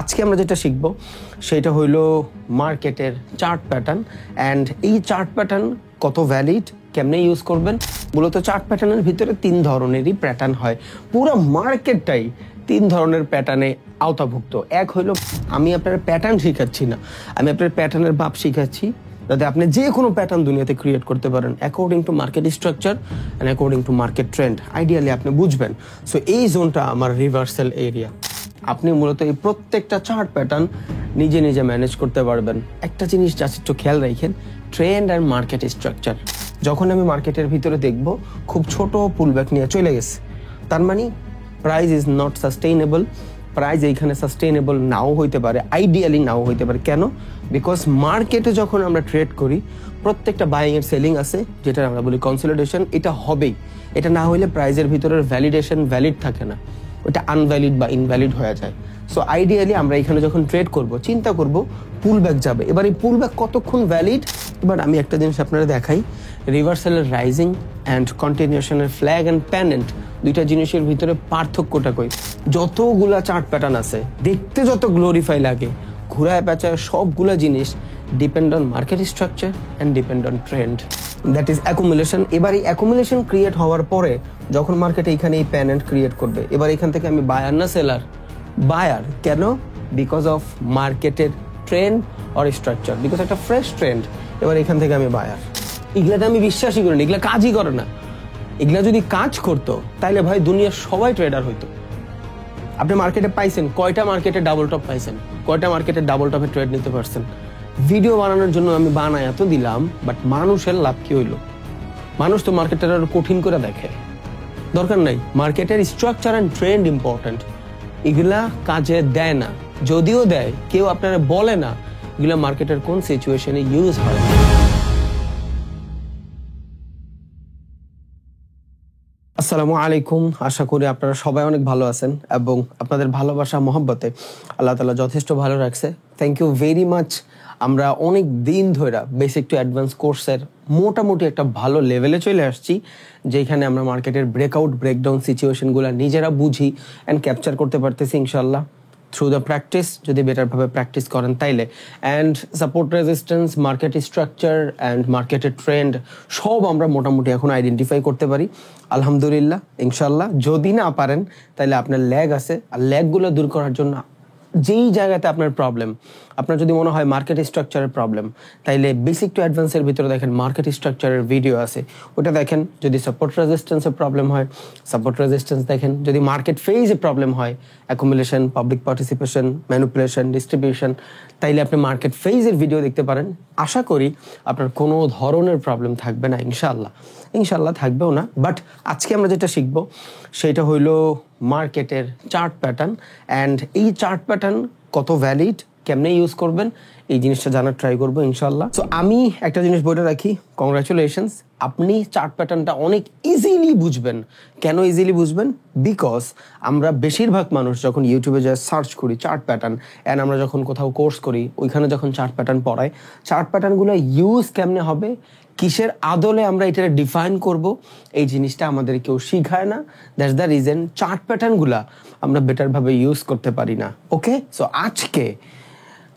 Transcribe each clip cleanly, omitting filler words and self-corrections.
আজকে আমরা যেটা শিখবো সেটা হইলো মার্কেটের চার্ট প্যাটার্ন অ্যান্ড এই চার্ট প্যাটার্ন কত ভ্যালিড, কেমনে ইউজ করবেন। মূলত চার্ট প্যাটার্নের ভিতরে 3 ধরনেরই প্যাটার্ন হয়। পুরো মার্কেটটাই 3 ধরনের প্যাটার্নে আওতাভুক্ত। এক হইলো আমি আপনার প্যাটার্ন শিখাচ্ছি না, আমি আপনার প্যাটার্নের মাপ শিখাচ্ছি যাতে আপনি যে কোনো প্যাটার্ন দুনিয়াতে ক্রিয়েট করতে পারেন according to market structure and according to market trend. Ideally আপনি বুঝবেন। সো এই জোনটা আমার রিভার্সাল এরিয়া। আপনি মূলত এই প্রত্যেকটা চার্ট প্যাটার্ন নিজে নিজে ম্যানেজ করতে পারবেন। একটা জিনিস জাস্ট একটু খেয়াল রাখেন, ট্রেন্ড অ্যান্ড মার্কেট স্ট্রাকচার। যখন আমি মার্কেটের ভিতরে দেখব খুব ছোট পুলব্যাক নিয়ে চলে গেছে, তার মানে price is not sustainable. Price এইখানে সাস্টেইনেবল নাও হইতে পারে, আইডিয়ালি নাও হইতে পারে। কেন? বিকজ মার্কেটে যখন আমরা ট্রেড করি প্রত্যেকটা বাইং এর সেলিং আছে, যেটা আমরা বলি কনসলিডেশন। এটা হবেই, এটা না হইলে প্রাইজের ভিতরের ভ্যালিডেশন ভ্যালিড থাকে না, ওটা আনভ্যালিড বা ইনভ্যালিড হয়ে যায়। সো আইডিয়ালি আমরা এখানে যখন ট্রেড করব চিন্তা করব পুলব্যাক যাবে। এবার এই পুলব্যাক কতক্ষণ ভ্যালিড। এবার আমি একটা জিনিস আপনারা দেখাই, রিভার্সালের রাইজিং অ্যান্ড কন্টিনিউশনের ফ্ল্যাগ অ্যান্ড প্যানেন্ট, দুইটা জিনিসের ভিতরে পার্থক্যটা কই। যতগুলা চার্ট প্যাটার্ন আছে দেখতে যত গ্লোরিফাই লাগে, ঘুরায় পেঁচায় সবগুলা জিনিস depend on market structure and depend on trend, that is accumulation. এবার এই অ্যাকুমুলেশন ক্রিয়েট হওয়ার পরে যখন মার্কেট এইখানে এই প্যানেন্ট ক্রিয়েট করবে, এবার এখান থেকে আমি বায়ার না সেলার? বায়ার। কেন? বিকজ অফ মার্কেটের ট্রেন্ড অর স্ট্রাকচার, বিকজ একটা ফ্রেশ ট্রেন্ড। এবার এখান থেকে আমি বায়ার। এগুলাতে আমি বিশ্বাসই করি না, এগুলা কাজই করে না। এগুলা যদি কাজ করতো তাহলে ভাই দুনিয়ার সবাই ট্রেডার হইতো। আপনি মার্কেটে পাইছেন কয়টা মার্কেটে ডাবল টপ পাইছেন? কয়টা মার্কেটে ডাবল টপে ট্রেড নিতে পারছেন? ভিডিও বানানোর জন্য আমি বানাই এত দিলাম, বাট মানুষের লাভ কি হইলো? মানুষ তো মার্কেটের আরো কঠিন করে দেখে। দরকার নাই, মার্কেটের স্ট্রাকচার অ্যান্ড ট্রেন্ড ইম্পর্টেন্ট। এগুলা কাজে দেয় না, যদিও দেয় কেউ আপনারা বলে না এগুলা মার্কেটের কোন সিচুয়েশনে ইউজ হয়। আসসালামু আলাইকুম, আশা করি আপনারা সবাই অনেক ভালো আছেন এবং আপনাদের ভালোবাসা মহব্বতে আল্লাহ তাআলা যথেষ্ট ভালো রাখছে। Thank you very much. আমরা অনেক দিন ধরে বেসিক টু অ্যাডভান্স কোর্সের মোটামুটি একটা ভালো লেভেলে চলে আসছি, যেখানে আমরা মার্কেটের ব্রেকআউট ব্রেকডাউন সিচুয়েশনগুলো নিজেরা বুঝি অ্যান্ড ক্যাপচার করতে পারতেছি ইনশাল্লাহ থ্রু দ্য প্র্যাকটিস, যদি বেটারভাবে প্র্যাকটিস করেন তাইলে। And support resistance, market structure and মার্কেটের ট্রেন্ড সব আমরা মোটামুটি এখন আইডেন্টিফাই করতে পারি আলহামদুলিল্লাহ ইনশাল্লাহ। যদি না পারেন তাহলে আপনার ল্যাগ আছে, আর ল্যাগগুলো দূর করার জন্য যেই জায়গাতে আপনার প্রবলেম, আপনার যদি মনে হয় মার্কেট স্ট্রাকচারের প্রবলেম, তাইলে বেসিক টু অ্যাডভান্সের ভিতরে দেখেন মার্কেট স্ট্রাকচারের ভিডিও আছে, ওটা দেখেন। যদি সাপোর্ট রেজিস্ট্যান্সের প্রবলেম হয় সাপোর্ট রেজিস্ট্যান্স দেখেন। যদি মার্কেট ফেজে প্রবলেম হয়, accumulation, public participation, manipulation, distribution, তাইলে আপনি মার্কেট ফেজের ভিডিও দেখতে পারেন। আশা করি আপনার কোনো ধরনের প্রবলেম থাকবে না ইনশাআল্লাহ। ইনশাআল্লাহ থাকবেও না। বাট আজকে আমরা যেটা শিখবো সেটা হইলো মার্কেটের চার্ট প্যাটার্ন অ্যান্ড এই চার্ট প্যাটার্ন কত ভ্যালিড, কেমনে ইউজ করবেন, এই জিনিসটা জানার ট্রাই করবো ইনশাল্লাহ। সো আমি একটা জিনিস বলে রাখি, কংগ্রাচুলেশনস, আপনি চার্ট প্যাটার্নটা অনেক ইজিলি বুঝবেন। কেন ইজিলি বুঝবেন? বিকজ আমরা বেশিরভাগ মানুষ যখন ইউটিউবে যা সার্চ করি চার্ট প্যাটার্ন, অ্যান্ড আমরা যখন কোথাও কোর্স করি ওইখানে যখন চার্ট প্যাটার্ন পড়াই, চার্ট প্যাটার্নগুলো ইউজ কেমনে হবে, কিসের আদলে আমরা এটা ডিফাইন করব, এই জিনিসটা আমাদের কেউ শিখায় না। দ্যাটস দ্য রিজন চার্ট প্যাটার্নগুলা আমরা বেটারভাবে ইউজ করতে পারি না। ওকে, সো আজকে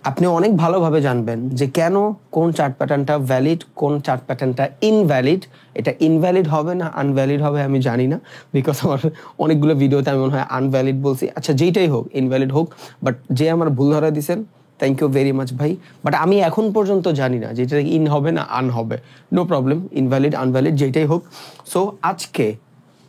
আপনি অনেক ভালোভাবে জানবেন যে কেন কোন চার্ট প্যাটার্নটা ভ্যালিড, কোন চার্ট প্যাটার্নটা ইনভ্যালিড। এটা ইনভ্যালিড হবে না আনভ্যালিড হবে আমি জানি না, বিকজ আমার অনেকগুলো ভিডিওতে আমি মনে হয় আনভ্যালিড বলছি। আচ্ছা, যেইটাই হোক, ইনভ্যালিড হোক, বাট যে আমার ভুল ধরা দিয়েছেন থ্যাংক ইউ ভেরি মাচ ভাই। বাট আমি এখন পর্যন্ত জানি না যেটা ইন হবে না আন হবে। নো প্রবলেম, ইনভ্যালিড আনভ্যালিড যেটাই হোক। সো আজকে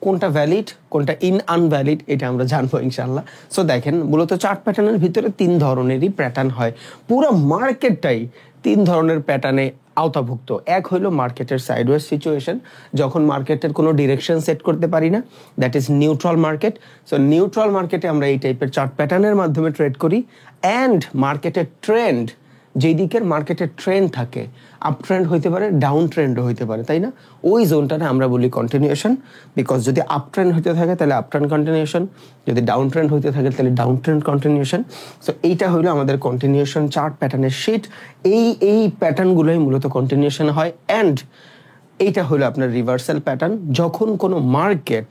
কোনটা ভ্যালিড কোনটা আনভ্যালিড এটা আমরা জানবো ইনশাল্লাহ। সো দেখেন, মূলত চার্ট প্যাটার্নের ভিতরে 3 ধরনেরই প্যাটার্ন হয়। পুরো মার্কেটটাই 3 ধরনের প্যাটার্নে আওতাভুক্ত। এক হইলো মার্কেটের সাইডওয়েজ সিচুয়েশন, যখন মার্কেটের কোনো ডিরেকশন সেট করতে পারি না, that is neutral market. So neutral মার্কেটে আমরা এই টাইপের চার্ট প্যাটার্নের মাধ্যমে ট্রেড করি। অ্যান্ড মার্কেটের ট্রেন্ড, যেই দিকের মার্কেটের ট্রেন্ড থাকে, আপ ট্রেন্ড হইতে পারে, ডাউন ট্রেন্ডও হইতে পারে, তাই না? ওই জোনটাতে আমরা বলি কন্টিনিউশন। বিকজ যদি আপ ট্রেন্ড হইতে থাকে তাহলে আপ ট্রেন্ড কন্টিনিউশন, যদি ডাউন ট্রেন্ড হইতে থাকে তাহলে ডাউন ট্রেন্ড কন্টিনিউশন। সো এইটা হইলো আমাদের কন্টিনিউশন চার্ট প্যাটার্নের শিট। এই প্যাটার্নগুলোই মূলত কন্টিনিউশন হয়। অ্যান্ড এইটা হলো আপনার রিভার্সাল প্যাটার্ন, যখন কোনো মার্কেট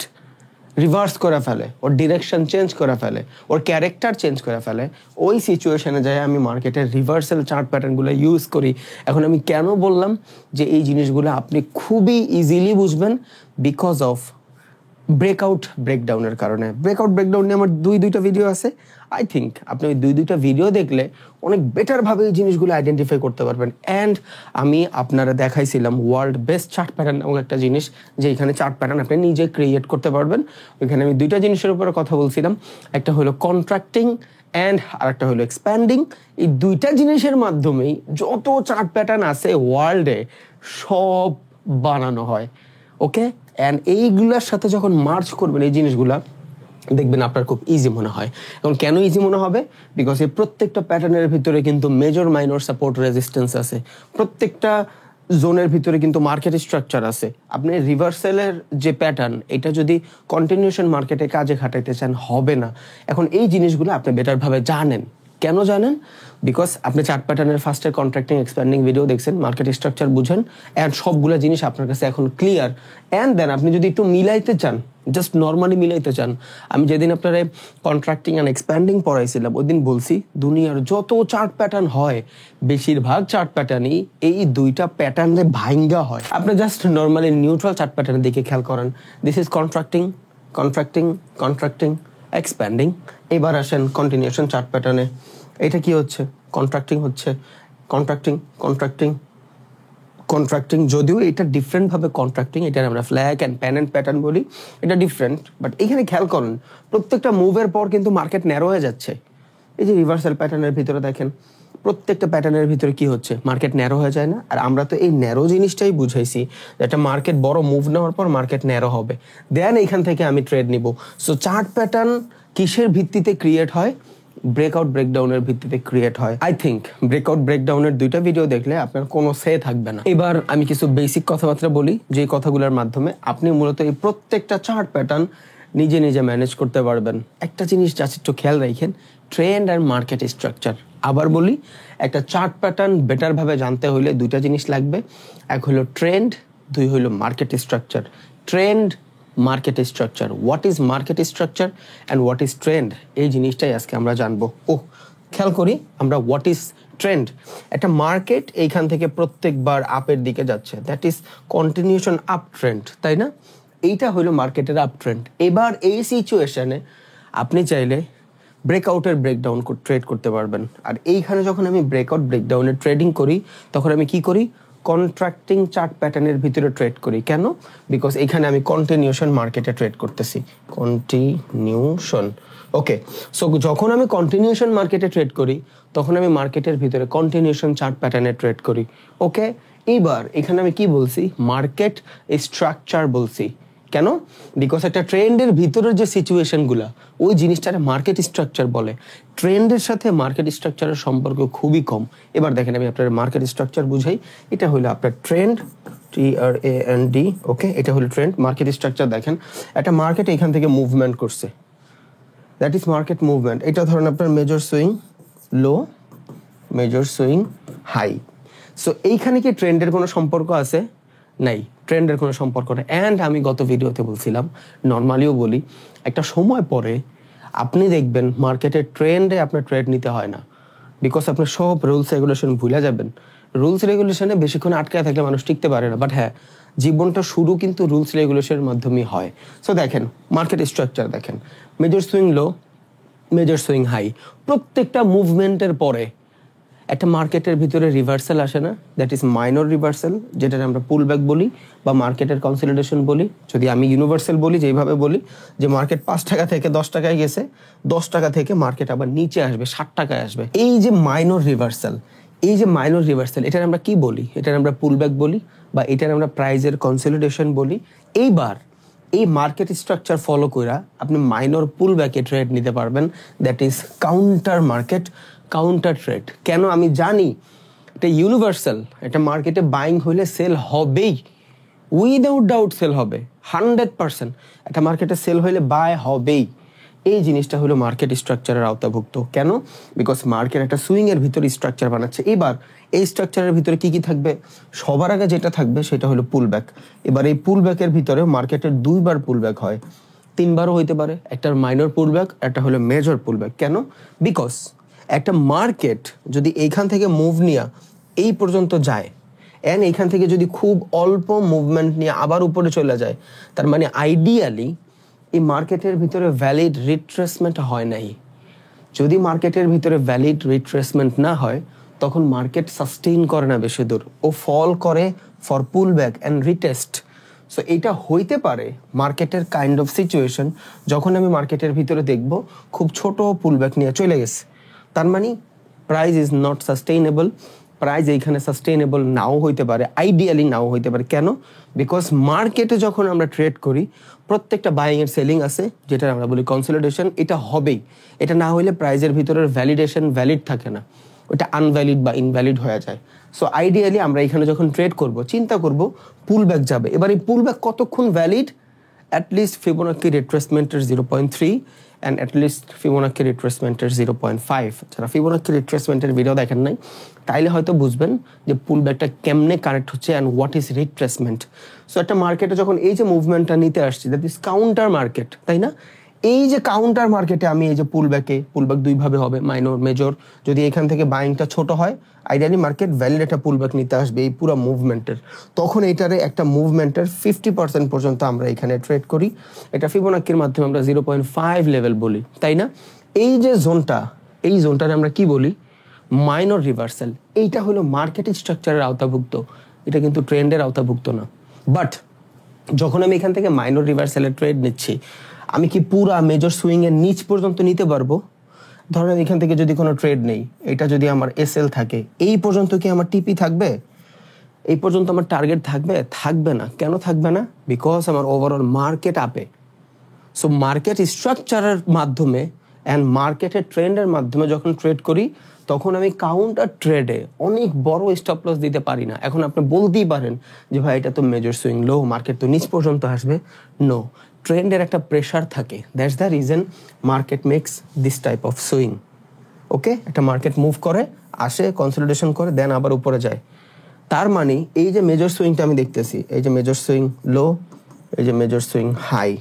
রিভার্স করে ফেলে, ওর ডিরেকশন চেঞ্জ করে ফেলে, ওর ক্যারেক্টার চেঞ্জ করে ফেলে, ওই সিচুয়েশনে যায় আমি মার্কেটের রিভার্সাল চার্ট প্যাটার্নগুলো ইউজ করি। এখন আমি কেন বললাম যে এই জিনিসগুলো আপনি খুবই ইজিলি বুঝবেন? বিকজ অফ ব্রেকআউট ব্রেকডাউনের কারণে। ব্রেকআউট ব্রেকডাউন নিয়ে আমার দুইটা ভিডিও আছে। আই থিঙ্ক আপনি ওই দুইটা ভিডিও দেখলে অনেক বেটারভাবে এই জিনিসগুলো আইডেন্টিফাই করতে পারবেন। অ্যান্ড আমি আপনারা দেখাইছিলাম ওয়ার্ল্ড বেস্ট চার্ট প্যাটার্ন নামক একটা জিনিস, যে এখানে চার্ট প্যাটার্ন আপনি নিজে ক্রিয়েট করতে পারবেন। ওইখানে আমি দুইটা জিনিসের উপরে কথা বলছিলাম, একটা হলো কন্ট্রাক্টিং অ্যান্ড আর একটা হলো এক্সপ্যান্ডিং। এই দুইটা জিনিসের মাধ্যমেই যত চার্ট প্যাটার্ন আছে ওয়ার্ল্ডে সব বানানো হয়। ওকে, অ্যান্ড এইগুলোর সাথে যখন মার্চ করবেন এই জিনিসগুলা, দেখবেন আপনার খুব ইজি মনে হয়। এখন কেন ইজি মনে হবে? বিকজ এই প্রত্যেকটা প্যাটার্নের ভিতরে কিন্তু মেজর মাইনর সাপোর্ট রেজিস্ট্যান্স আছে, প্রত্যেকটা জোনের ভিতরে কিন্তু মার্কেট স্ট্রাকচার আছে। আপনি রিভার্সালের যে প্যাটার্ন, এটা যদি কন্টিনিউশন মার্কেটে কাজে খাটাইতে চান হবে না। এখন এই জিনিসগুলো আপনি বেটারভাবে জানেন। কেন জানেন? বিকজ আপনি চার্ট প্যাটার্নের ফার্স্টের কন্ট্রাক্টিং এক্সপ্যান্ডিং ভিডিও দেখছেন, মার্কেট স্ট্রাকচার বুঝেন, অ্যান্ড সবগুলো জিনিস আপনার কাছে এখন ক্লিয়ার। অ্যান্ড দেন আপনি যদি একটু মিলাইতে চান, জাস্ট নর্মালি মিলাইতে চান, আমি যেদিন আপনারা কন্ট্রাক্টিং অ্যান্ড এক্সপ্যান্ডিং পড়াইছিলাম ওই দিন বলছি দুনিয়ার যত চার্ট প্যাটার্ন হয় বেশিরভাগ চার্ট প্যাটার্নই এই দুইটা প্যাটার্নে ভাঙ্গা হয়। আপনি জাস্ট নর্মালি নিউট্রাল চার্ট প্যাটার্নের দিকে খেয়াল করেন, this is contracting contracting contracting expanding. এবার আসেন কন্টিনিউশন চার্ট প্যাটার্নে, এটা কি হচ্ছে? কন্ট্রাক্টিং হচ্ছে, কন্ট্রাক্টিং কন্ট্রাক্টিং কন্ট্রাক্টিং। যদিও এটা ডিফারেন্টভাবে কন্ট্রাক্টিং, এটা আমরা flag and pan and pattern বলি, এটা ডিফারেন্ট। বাট এখানে খেয়াল করেন প্রত্যেকটা মুভের পর কিন্তু মার্কেট ন্যারো হয়ে যাচ্ছে। এই যে রিভার্সাল প্যাটার্নের ভিতরে দেখেন, প্রত্যেকটা প্যাটার্নের ভিতরে কি হচ্ছে? মার্কেট ন্যারো হয়ে যায় না? আর আমরা তো এই ন্যারো জিনিসটাই বুঝাইছি, একটা মার্কেট বড় মুভ নেওয়ার পর মার্কেট ন্যারো হবে, দেন এইখান থেকে আমি ট্রেড নিব। সো চার্ট প্যাটার্ন কিসের ভিত্তিতে ক্রিয়েট হয়? ব্রেকআউট ব্রেকডাউনের ভিত্তিতে ক্রিয়েট হয়। আই থিঙ্ক ব্রেকআউট ব্রেকডাউনের দুইটা ভিডিও দেখলে আপনার কোনো সে থাকবে না। এবার আমি কিছু বেসিক কথাবার্তা বলি, যে কথাগুলোর মাধ্যমে আপনি মূলত এই প্রত্যেকটা চার্ট প্যাটার্ন নিজে নিজে ম্যানেজ করতে পারবেন। একটা জিনিস জাস্ট একটু খেয়াল রাখেন, ট্রেন্ড আর মার্কেট স্ট্রাকচার। আবার বলি, একটা চার্ট প্যাটার্ন বেটারভাবে জানতে হলে দুইটা জিনিস লাগবে, এক হলো ট্রেন্ড, দুই হলো market structure. Trend, market structure, what is market structure and what is trend, এই জিনিসটাই আজকে আমরা জানবো। খেয়াল করি আমরা হোয়াট ইজ ট্রেন্ড। একটা মার্কেট এইখান থেকে প্রত্যেকবার আপের দিকে যাচ্ছে, that is continuation up trend, তাই না? এইটা হলো মার্কেটের আপ ট্রেন্ড। এবার এই সিচুয়েশনে আপনি চাইলে ব্রেকআউটের ব্রেকডাউন ট্রেড করতে পারবেন। আর এইখানে যখন আমি ব্রেকআউট ব্রেকডাউনের ট্রেডিং করি তখন আমি কি করি? কন্ট্রাক্টিং চার্ট প্যাটার্নের ভিতরে ট্রেড করি। কেন? বিকজ এখানে আমি কন্টিনিউশন মার্কেটে ট্রেড করতেছি, কন্টিনিউশন। ওকে, সো যখন আমি কন্টিনিউশন মার্কেটে ট্রেড করি তখন আমি মার্কেটের ভিতরে কন্টিনিউশন চার্ট প্যাটার্নে ট্রেড করি। ওকে, এইবার এখানে আমি কি বলছি? মার্কেট স্ট্রাকচার বলছি। কেন? বিকজ একটা ট্রেন্ডের ভিতরের যে সিচুয়েশনগুলো ওই জিনিসটারে মার্কেট স্ট্রাকচার বলে। ট্রেন্ডের সাথে মার্কেট স্ট্রাকচারের সম্পর্ক খুবই কম। এবার দেখেন আমি আপনার মার্কেট স্ট্রাকচার বুঝাই। এটা হলো আপনার ট্রেন্ড, TRAND। ওকে, এটা হলো ট্রেন্ড। মার্কেট স্ট্রাকচার দেখেন, একটা মার্কেট এখান থেকে মুভমেন্ট করছে, দ্যাট ইজ মার্কেট মুভমেন্ট। এটা ধরেন আপনার major swing low, major swing high. So এইখানে কি ট্রেন্ডের কোনো সম্পর্ক আছে? নাই, ট্রেন্ডের কোনো সম্পর্ক নেই। অ্যান্ড আমি গত ভিডিওতে বলছিলাম, নর্মালিও বলি, একটা সময় পরে আপনি দেখবেন মার্কেটের ট্রেন্ডে আপনার ট্রেড নিতে হয় না, বিকজ আপনি সব রুলস রেগুলেশন ভুলে যাবেন। রুলস রেগুলেশনে বেশিক্ষণ আটকায় থাকলে মানুষ টিকতে পারে না। বাট হ্যাঁ, জীবনটা শুরু কিন্তু রুলস রেগুলেশনের মাধ্যমেই হয়। সো দেখেন মার্কেট স্ট্রাকচার দেখেন, major swing low, major swing high. প্রত্যেকটা মুভমেন্টের পরে একটা মার্কেটের ভিতরে রিভার্সাল আসে না? দ্যাট ইজ মাইনর রিভার্সাল, যেটা আমরা পুল ব্যাক বলি বা মার্কেটের কনসলিডেশন বলি। যদি আমি ইউনিভার্সাল বলি, যেইভাবে বলি যে মার্কেট 5 টাকা থেকে 10 টাকায় গেছে, 10 টাকা থেকে মার্কেট আবার নিচে আসবে, 60 টাকায় আসবে। এই যে মাইনর রিভার্সাল, এই যে মাইনর রিভার্সাল, এটার আমরা কি বলি? এটার আমরা পুল ব্যাক বলি বা এটার আমরা প্রাইজের কনসলিডেশন বলি। এইবার এই মার্কেট স্ট্রাকচার ফলো করে আপনি মাইনর পুল ব্যাকে ট্রেড নিতে পারবেন, that is counter market, counter trade. কেন? আমি জানি এটা ইউনিভার্সাল, এটা মার্কেটে বাইং হইলে সেল হবেই, উইদাউট ডাউট সেল হবে, 100%। একটা মার্কেটে সেল হইলে বাই হবেই। এই জিনিসটা হলো মার্কেট স্ট্রাকচারের আওতাভুক্ত। কেন? বিকজ মার্কেট একটা সুইং এর ভিতরে স্ট্রাকচার বানাচ্ছে। এবার এই স্ট্রাকচারের ভিতরে কি কি থাকবে? সবার আগে যেটা থাকবে সেটা হলো পুল ব্যাক। এবার এই পুল ব্যাকের ভিতরে মার্কেটের 2বার পুল ব্যাক হয়, তিনবারও হইতে পারে, একটা মাইনর পুলব্যাক, একটা হলো মেজর পুলব্যাক। কেন? বিকজ একটা মার্কেট যদি এইখান থেকে মুভ নিয়ে এই পর্যন্ত যায় অ্যান্ড এইখান থেকে যদি খুব অল্প মুভমেন্ট নিয়ে আবার উপরে চলে যায়, তার মানে আইডিয়ালি এই মার্কেটের ভিতরে ভ্যালিড রিট্রেসমেন্ট হয় নাই। যদি মার্কেটের ভিতরে ভ্যালিড রিট্রেসমেন্ট না হয়, তখন মার্কেট সাস্টেইন করে না বেশি দূর, ও ফল করে for pool back and retest. So এটা হইতে পারে মার্কেটের কাইন্ড অফ সিচুয়েশন, যখন আমি মার্কেটের ভিতরে দেখব খুব ছোট পুল ব্যাক নিয়ে চলে গেছে, তার মানে price is not sustainable. Price এইখানে সাস্টেইনেবল নাও হইতে পারে, আইডিয়ালি নাও হইতে পারে। কেন? বিকজ মার্কেটে যখন আমরা ট্রেড করি, প্রত্যেকটা বাইং এর সেলিং আছে, যেটা আমরা বলি কনসলিডেশন, এটা হবেই। এটা না হইলে প্রাইজের ভিতরের ভ্যালিডেশন ভ্যালিড থাকে না, ওটা আনভ্যালিড বা ইনভ্যালিড হয়ে যায়। সো আইডিয়ালি আমরা এখানে যখন ট্রেড করব, চিন্তা করব পুল ব্যাক যাবে। এবার এই পুল ব্যাক কতক্ষণ ভ্যালিড? অ্যাটলিস্ট ফিবোনাক্কি রিট্রেসমেন্টের 0.3 অ্যান্ড অ্যাটলিস্ট ফিবোনাক্কি রিট্রেসমেন্টের 0.5। যারা ফিবোনাক্কি রিট্রেসমেন্টের ভিডিও দেখেন নাই, তাইলে হয়তো বুঝবেন যে পুল ব্যাকটা কেমনে কানেক্ট হচ্ছে and what is retracement. So একটা মার্কেটে যখন এই যে মুভমেন্টটা নিতে আসছি, দ্যাট ইজ কাউন্টার মার্কেট, তাই না? এই যে কাউন্টার মার্কেটে আমি এই যে পুল ব্যাক দুইভাবে হবে, মাইনর মেজর। যদি এখান থেকে বাইংটা ছোট হয়, আইডিয়ালি মার্কেট ভ্যালিড একটা পুল ব্যাক নিতে আসবে এই পুরো মুভমেন্টের। তখন এইটারে একটা মুভমেন্টের 50% পর্যন্ত আমরা এখানে ট্রেড করি। এটা ফিবোনাক্কির মাধ্যমে আমরা 0.5 লেভেল বলি, তাই না? এই যে জোনটা, এই জোনটারে আমরা কি বলি? Minor reversal. এইটা হলো মার্কেট স্ট্রাকচারের আওতাভুক্ত, এটা কিন্তু ট্রেন্ডের আওতাভুক্ত না। বাট যখন আমি এখান থেকে মাইনর রিভার্সালের ট্রেড নিচ্ছি, আমি কি পুরা মেজর সুইং এর নিচ পর্যন্ত নিতে পারবো? ধরেন এখান থেকে যদি কোনো ট্রেড নেই, এটা যদি আমার এসএল থাকে, এই পর্যন্ত কি আমার টিপি থাকবে? এই পর্যন্ত আমার টার্গেট থাকবে? থাকবে না। কেন থাকবে না? বিকজ আমার ওভারঅল মার্কেট আপে। সো মার্কেট স্ট্রাকচারের মাধ্যমে অ্যান্ড মার্কেটের ট্রেন্ডের মাধ্যমে যখন ট্রেড করি, তখন আমি কাউন্টার ট্রেডে অনেক বড় স্টপ লস দিতে পারি না। এখন আপনি বলতেই পারেন যে ভাই এটা তো মেজর সুইং লো, মার্কেট তো নিচ পর্যন্ত আসবে। নো, ট্রেন্ডের একটা প্রেশার থাকে। That's the reason market makes this type of swing. Okay, একটা মার্কেট মুভ করে, আসে, কনসলিডেশন করে, দেন আবার উপরে যায়। তার মানে এই যে মেজর সুইংটা আমি দেখতেছি, এই যে মেজর সুইং লো, এই যে মেজর সুইং হাই।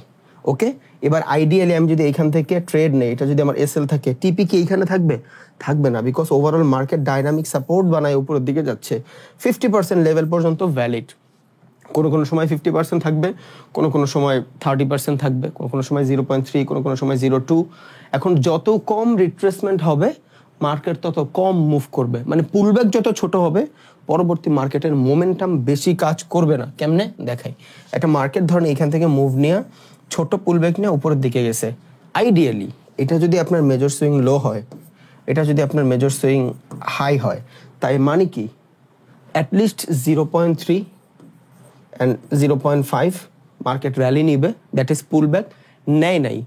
ওকে, এবার আইডিয়ালি আমি যদি এইখান থেকে ট্রেড নেই, এটা যদি আমার এসএল থাকে, টিপি কি এইখানে থাকবে? থাকবে না, because overall market dynamic support বানায় উপরের দিকে যাচ্ছে। 50% লেভেল পর্যন্ত ভ্যালিড। কোনো কোনো সময় 50% থাকবে, কোনো কোনো সময় 30% থাকবে, কোনো কোনো সময় 0.3, কোনো কোনো সময় 0.2। এখন যত কম রিট্রেসমেন্ট হবে, মার্কেট তত কম মুভ করবে। মানে পুলব্যাক যত ছোট হবে, পরবর্তী মার্কেটের মোমেন্টাম বেশি কাজ করবে না। কেমনে দেখাই? একটা মার্কেট ধরেন এখান থেকে মুভ নিয়ে ছোট পুলব্যাক নিয়ে উপরের দিকে গেছে। আইডিয়ালি এটা যদি আপনার মেজর সুইং লো হয়, এটা যদি আপনার মেজর সুইং হাই হয়, তাই মানে কি অ্যাটলিস্ট 0.3 অ্যান্ড 0.5 মার্কেট র্যালি নিবে, দ্যাট ইজ পুল ব্যাক। নেয় নাই,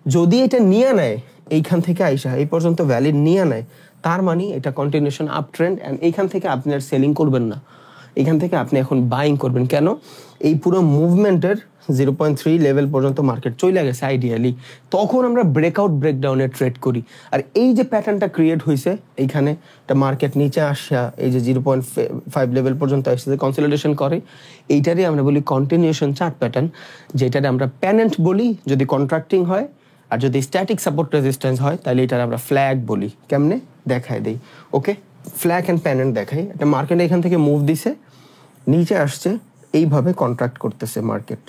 যদি এটা নিয়ে নেয় এইখান থেকে আইসা এই পর্যন্ত ভ্যালিড নিয়ে নেয়, তার মানে এটা কন্টিনিউশন আপ ট্রেন্ড অ্যান্ড এইখান থেকে আপনি আর সেলিং করবেন না, এখান থেকে আপনি এখন বাইং করবেন। কেন? এই পুরো মুভমেন্টের 0.3 লেভেল পর্যন্ত মার্কেট চলে গেছে আইডিয়ালি। তখন আমরা ব্রেকআউট ব্রেকডাউনে ট্রেড করি। আর এই যে প্যাটার্নটা ক্রিয়েট হয়েছে, এইখানে একটা মার্কেট নিচে আসা, এই যে 0.5 লেভেল পর্যন্ত আসছে, কনসলিডেশন করে, এইটারই আমরা বলি কন্টিনিউশন চার্ট প্যাটার্ন, যেটারে আমরা প্যানেন্ট বলি যদি কন্ট্রাক্টিং হয়, আর যদি স্ট্যাটিক সাপোর্ট রেজিস্ট্যান্স হয়, তাহলে এটার আমরা ফ্ল্যাগ বলি। কেমনে দেখাই দেই? ওকে, ফ্ল্যাগ অ্যান্ড প্যানেন্ট দেখাই। একটা মার্কেট এখান থেকে মুভ দিছে, নিচে আসছে, এইভাবে কন্ট্রাক্ট করতেছে market.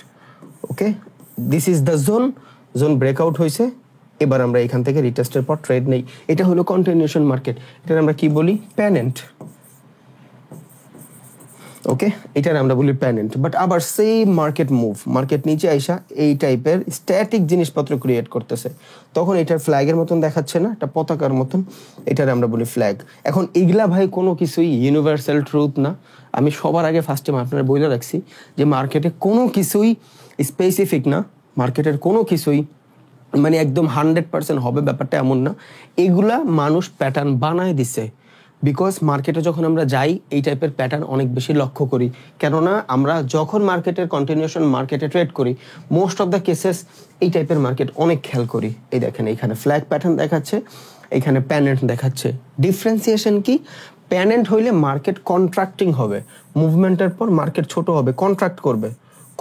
Okay, this is the zone. Zone breakout হয়েছে, এবার আমরা এখান থেকে রিটেস্টের পর ট্রেড নেই। এটা হলো কন্টিনিউশন মার্কেট, এটার আমরা কি বলি? প্যানেন্ট। ওকে, এটার আমরা বলি প্যানেন্ট। বাট আবার সেম মার্কেট মুভ, মার্কেট নিচে আইসা এই টাইপের স্ট্যাটিক জিনিসপত্র ক্রিয়েট করতেছে, তখন এটার ফ্ল্যাগের মতন দেখাচ্ছে না, এটা পতাকার মতন, এটার আমরা বলি ফ্ল্যাগ। এখন এগুলা ভাই কোনো কিছুই ইউনিভার্সাল ট্রুথ না। আমি সবার আগে ফার্স্ট টাইম আপনার বইলে রাখছি যে মার্কেটে কোনো কিছুই স্পেসিফিক না, মার্কেটের কোনো কিছুই মানে একদম 100% হবে ব্যাপারটা এমন না। এগুলা মানুষ প্যাটার্ন বানায় দিছে। বিকজ মার্কেটে যখন আমরা যাই, এই টাইপের প্যাটার্ন অনেক বেশি লক্ষ্য করি। কেননা আমরা যখন মার্কেটের কন্টিনিউশন মার্কেটে ট্রেড করি, মোস্ট অফ দ্য কেসেস এই টাইপের মার্কেট অনেক খেয়াল করি। এই দেখেন, এইখানে ফ্ল্যাগ প্যাটার্ন দেখাচ্ছে, এইখানে প্যানেন্ট দেখাচ্ছে। ডিফারেন্সিয়েশন কি? প্যানেন্ট হইলে মার্কেট কন্ট্রাক্টিং হবে, মুভমেন্টের পর মার্কেট ছোট হবে, কন্ট্রাক্ট করবে,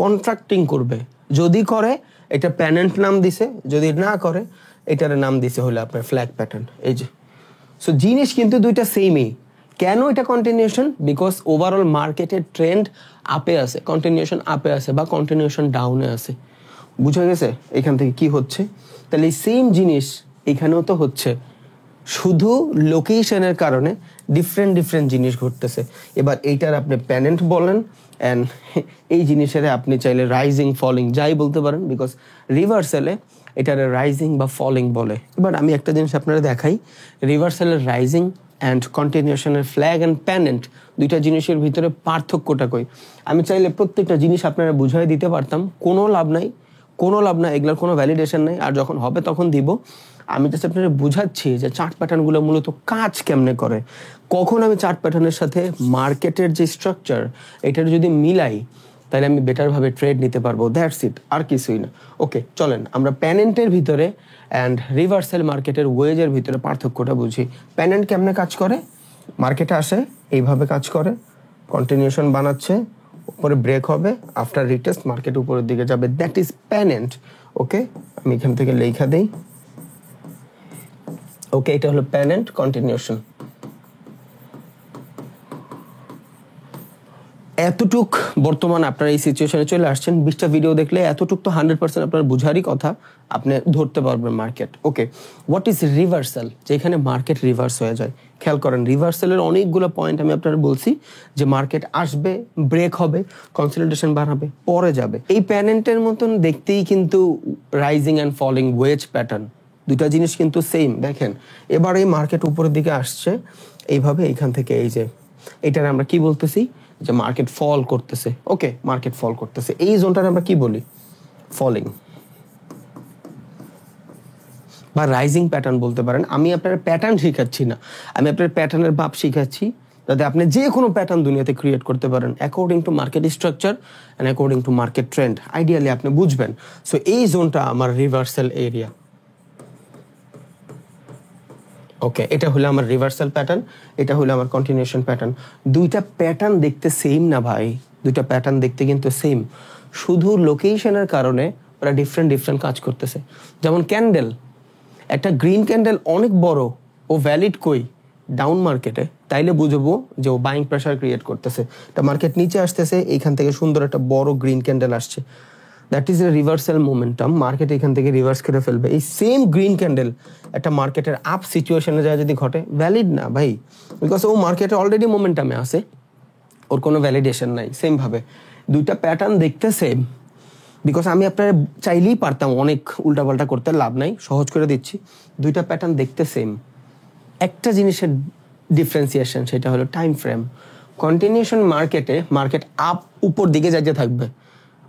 কন্ট্রাক্টিং করবে। যদি করে এটা প্যানেন্ট নাম দিছে, যদি না করে এটার নাম দিছে হলো আপনার ফ্ল্যাগ প্যাটার্ন। এই যে সো জিনিস কিন্তু দুইটা সেমই। কেন এটা কন্টিনিউশন? বিকজ ওভারঅল মার্কেটের ট্রেন্ড আপে আছে, কন্টিনিউশন আপে আছে বা কন্টিনিউশন ডাউনে আছে। বুঝা গেছে এখান থেকে কি হচ্ছে? তাহলে এই সেম জিনিস এখানেও তো হচ্ছে, শুধু লোকেশনের কারণে ডিফারেন্ট ডিফারেন্ট জিনিস ঘটতেছে। এবার এইটার আপনি প্যানেন্ট বলেন, অ্যান্ড এই জিনিসের আপনি চাইলে রাইজিং ফলিং যাই বলতে পারেন, বিকজ রিভার্সালে এটার রাইজিং বা ফলিং বলে। এবার আমি একটা জিনিস আপনারা দেখাই, রিভার্সালের রাইজিং অ্যান্ড কন্টিনিউশনের ফ্ল্যাগ অ্যান্ড প্যানেন্ট দুইটা জিনিসের ভিতরে পার্থক্যটা কই। আমি চাইলে প্রত্যেকটা জিনিস আপনারা বুঝাই দিতে পারতাম, কোনো লাভ নাই, এগুলোর কোনো ভ্যালিডেশন নেই, আর যখন হবে তখন দিব। আমি জাস্ট আপনারা বুঝাচ্ছি যে চার্ট প্যাটার্নগুলো মূলত কাজ কেমনে করে। কখন আমি চার্ট প্যাটার্নের সাথে মার্কেটের যে স্ট্রাকচার এটার যদি মিলাই, তাহলে আমি বেটারভাবে ট্রেড নিতে পারবো। দ্যাটস ইট, আর কিছুই না। ওকে, চলেন আমরা প্যানেন্টের ভিতরে অ্যান্ড রিভার্সাল মার্কেটের ওয়েজের ভিতরে পার্থক্যটা বুঝি। প্যানেন্ট কেমনে কাজ করে? মার্কেটে আসে, এইভাবে কাজ করে, কন্টিনিউশন বানাচ্ছে, উপরে ব্রেক হবে, আফটার রিটেস্ট মার্কেট উপরের দিকে যাবে, দ্যাট ইজ প্যানেন্ট। ওকে, আমি এখান থেকে লেখা দেই। ওকে, এটা হলো প্যানেন্ট কন্টিনিউশন। এতটুক বর্তমান আপনারা এই সিচুয়েশনে চলে আসছেন, 20টা ভিডিও দেখলে এতটুক তো 100% আপনার বুঝারই কথা, আপনি ধরতে পারবেন market. Okay, what is reversal? যেখানে মার্কেট রিভার্স হয়ে যায়। খেয়াল করেন, রিভার্সালের অনেকগুলো পয়েন্ট আমি আপনারা বলছি যে মার্কেট আসবে, ব্রেক হবে, কনসলিডেশন বাড়াবে, পরে যাবে। এই প্যানেন্টের মতন দেখতেই কিন্তু rising and falling wedge pattern, দুটা জিনিস কিন্তু সেম। দেখেন এবার এই মার্কেট উপরের দিকে আসছে এইভাবে, এইখান থেকে এই যে এটার আমরা কি বলতেছি যে মার্কেট ফল করতেছে। ওকে, মার্কেট ফল করতেছে, এই জোনটার আমরা কি বলি? ফলিং বা রাইজিং প্যাটার্ন বলতে পারেন। আমি আপনার প্যাটার্ন শিখাচ্ছি না, আমি আপনার প্যাটার্নের ভাব শিখাচ্ছি, যাতে আপনি যে কোনো প্যাটার্ন দুনিয়াতে ক্রিয়েট করতে পারেন according to market structure and according to market trend. Ideally আপনি বুঝবেন। সো এই জোনটা আমার রিভার্সাল এরিয়া। ওকে, এটা হলো আমার রিভার্সাল প্যাটার্ন, এটা হলো আমার কন্টিনিউশন প্যাটার্ন। দুইটা প্যাটার্ন দেখতে সেম না ভাই, দুইটা প্যাটার্ন দেখতে কিন্তু সেম, শুধু লোকেশনের কারণে ওরা ডিফারেন্ট কাজ করতেছে। যেমন ক্যান্ডেল, একটা গ্রিন ক্যান্ডেল অনেক বড়, ও ভ্যালিড কই? ডাউন মার্কেটে, তাইলে বুঝবো যে ও বাইং প্রেশার ক্রিয়েট করতেছে। এটা মার্কেট নিচে আসতেছে, এইখান থেকে সুন্দর একটা বড় গ্রিন ক্যান্ডেল আসছে, that is a reversal momentum. Market এখান থেকে রিভার্স করে ফেলবে। এই সেম গ্রিন ক্যান্ডেল একটা মার্কেটের আপ সিচুয়েশনে যায় যদি ঘটে, ভ্যালিড না ভাই, বিকজ ও মার্কেটে অলরেডি মোমেন্টামে আছে, ওর কোনো ভ্যালিডেশন নাই। সেম ভাবে দুইটা প্যাটার্ন দেখতে সেম, বিকজ আমি আপনারা চাইলেই পারতাম অনেক উল্টাপাল্টা করতে, লাভ নাই, সহজ করে দিচ্ছি। দুইটা প্যাটার্ন দেখতে সেম, একটা জিনিসের ডিফারেন্সিয়েশন, সেটা হলো টাইম ফ্রেম। কন্টিনিউশন মার্কেটে মার্কেট আপ উপর দিকে যাইতে থাকবে,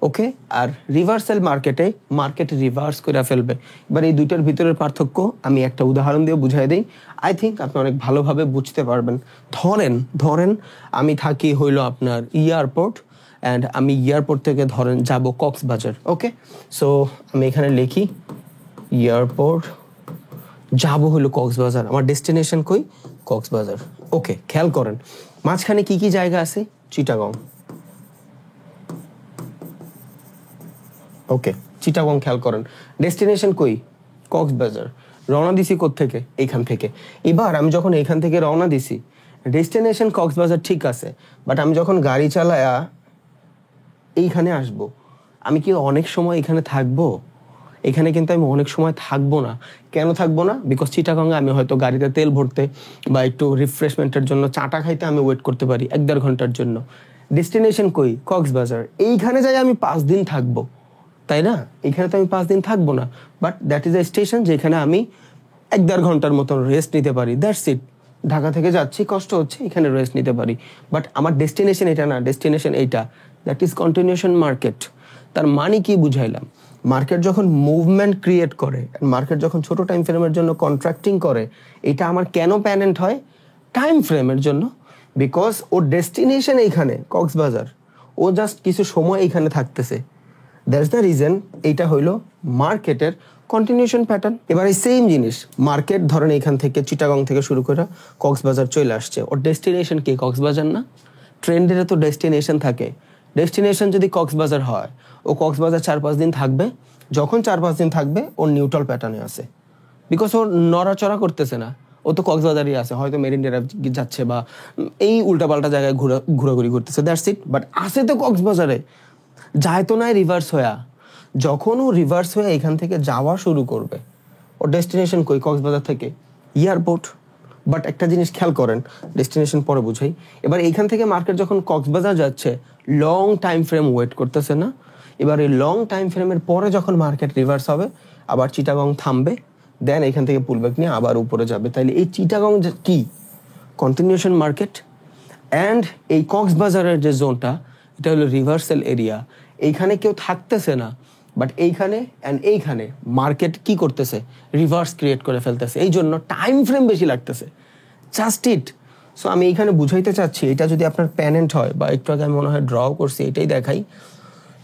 ওকে, আর রিভার্সাল মার্কেটে মার্কেট রিভার্স করে ফেলবে। এবার এই দুইটার ভিতরের পার্থক্য আমি একটা উদাহরণ দিয়ে বুঝাই দিই, আই থিঙ্ক আপনি অনেক ভালোভাবে বুঝতে পারবেন। ধরেন আমি থাকি হইলো আপনার এয়ারপোর্ট, অ্যান্ড আমি এয়ারপোর্ট থেকে ধরেন যাব কক্সবাজার। ওকে, সো আমি এখানে লিখি এয়ারপোর্ট, যাব হলো কক্সবাজার, আমার ডেস্টিনেশন কই? কক্সবাজার। ওকে, খেয়াল করেন মাঝখানে কি কি জায়গা আছে? চিটাগং। ওকে, চিটাগং খেয়াল করেন, ডেস্টিনেশন কই? কক্সবাজার। রওনা দিছি কোত্থেকে? এইখান থেকে। এবার আমি যখন এইখান থেকে রওনা দিছি, ডেস্টিনেশন কক্সবাজার ঠিক আছে, বাট আমি যখন গাড়ি চালায়া এইখানে আসব, আমি কি অনেক সময় এখানে থাকবো? এখানে কিন্তু আমি অনেক সময় থাকবো না। কেন থাকবো না? বিকজ চিটাগংয়ে আমি হয়তো গাড়িতে তেল ভরতে বা একটু রিফ্রেশমেন্টের জন্য চাটা খাইতে আমি ওয়েট করতে পারি 1-1.5 ঘন্টার জন্য। ডেস্টিনেশন কই? কক্সবাজার। এইখানে যাই আমি 5 দিন থাকবো, তাই না? এখানে তো আমি 5 দিন থাকবো না, but that is a station যেখানে আমি 1-1.5 ঘন্টার মতন রেস্ট নিতে পারি, দ্যাটস ইট। ঢাকা থেকে যাচ্ছি, কষ্ট হচ্ছে, এখানে রেস্ট নিতে পারি, বাট আমার ডেস্টিনেশন এটা না, ডেস্টিনেশন এইটা, দ্যাট ইজ কন্টিনিউশন মার্কেট। তার মানে কি বুঝাইলাম? মার্কেট যখন মুভমেন্ট ক্রিয়েট করে, মার্কেট যখন ছোট টাইম ফ্রেমের জন্য কন্ট্রাক্টিং করে, এটা আমার কেন প্যানেন্ট হয়? টাইম ফ্রেমের জন্য, বিকজ ওর ডেস্টিনেশন এইখানে কক্সবাজার, ও জাস্ট কিছু সময় এইখানে থাকতেছে, দ্যাটস দ্য রিজন। এইটা হইলো মার্কেটের কন্টিনিউশন প্যাটার্ন। এবার এই সেম জিনিস মার্কেট ধরেন এখান থেকে চিটাগং থেকে শুরু করে কক্সবাজার চলে আসছে, ওর ডেস্টিনেশন কি? কক্সবাজার না? ট্রেন্ডের তো ডেস্টিনেশন থাকে, ডেস্টিনেশন যদি কক্সবাজার হয়, ও কক্সবাজার 4-5 দিন থাকবে, যখন 4-5 দিন থাকবে ওর নিউট্রাল প্যাটার্নে আছে, বিকজ ওর নড়াচড়া করতেছে না, ও তো কক্সবাজারই আছে, হয়তো মেরিন ড্রাইভ যাচ্ছে বা এই উল্টাপাল্টা জায়গায় ঘোরাঘুরি করতেছে, দ্যাটস ইট। বাট আসে তো কক্সবাজারে, যায় তো নাই রিভার্স হয়ে। যখন ও রিভার্স হয়ে এখান থেকে যাওয়া শুরু করবে, ওর ডেস্টিনেশন কই? কক্সবাজার থেকে এয়ারপোর্ট। বাট একটা জিনিস খেয়াল করেন, ডেস্টিনেশন পরে বুঝাই। এবার এইখান থেকে মার্কেট যখন কক্সবাজার যাচ্ছে, লং টাইম ফ্রেম ওয়েট করতেছে না। এবার এই লং টাইম ফ্রেমের পরে যখন মার্কেট রিভার্স হবে, আবার চিটাগং থামবে, দেন এখান থেকে পুলব্যাক নিয়ে আবার উপরে যাবে। তাইলে এই চিটাগং কি কন্টিনিউশন মার্কেট, অ্যান্ড এই কক্সবাজারের যে জোনটা, এটা হলো রিভার্সাল এরিয়া। এইখানে কেউ থাকতেছে না, বাট এইখানে অ্যান্ড এইখানে মার্কেট কি করতেছে? রিভার্স ক্রিয়েট করে ফেলতেছে। এই জন্য টাইম ফ্রেম বেশি লাগতেছে, জাস্ট ইট। সো আমি এইখানে বুঝাইতে চাচ্ছি, এটা যদি আপনার প্যানেন্ট হয়, বা একটু আগে আমি মনে হয় ড্র করছি, এটাই দেখাই।